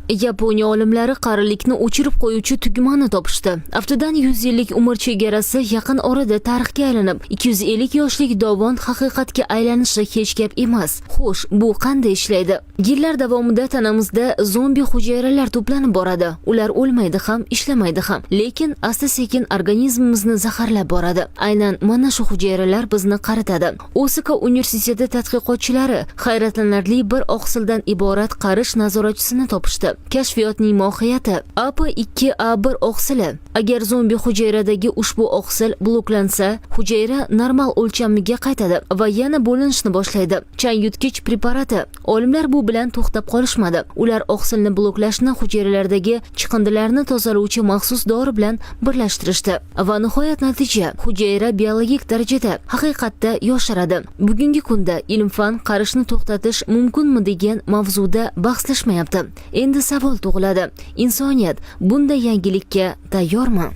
Yaponiya olimlari qarilikni o'chirib qo'yuvchi tugmani topishdi. Aftidan 100 yillik umr chegarasi yaqin orada tarixga aylanib, 250 yoshlik dovon haqiqatga aylanishi hech gap emas. Xo'sh, bu qanday ishlaydi? Yillar davomida tanamizda zombi hujayralar to'planib boradi. Ular o'lmaydi ham, ishlamaydi ham, lekin asta-sekin organizmimizni zaharlab boradi. Aynan mana shu hujayralar bizni qaritadi. Osaka universiteti tadqiqotchilari hayratlanarli bir oqsildan iborat qarish nazoratchisini topishdi. Kashfiyotning mohiyati AP2A1 oqsili. Agar zombi hujayradagi ushbu oqsil bloklansa, hujayra normal o'lchamiga qaytadi va yana bo'linishni boshlaydi. Chang yutgich preparati. Olimlar bu bilan to'xtab qolishmadi. Ular oqsilni bloklashni hujayralardagi chiqindilarni tozalovchi maxsus dori bilan birlashtirishdi va nihoyat natija hujayra biologik darajada haqiqatda yosharadi. Bugungi kunda ilm-fan qarishni to'xtatish mumkinmi degan mavzuda bahslashmayapti. Endi savol tug'iladi. Insoniyat bunday yangilikka tayyormi?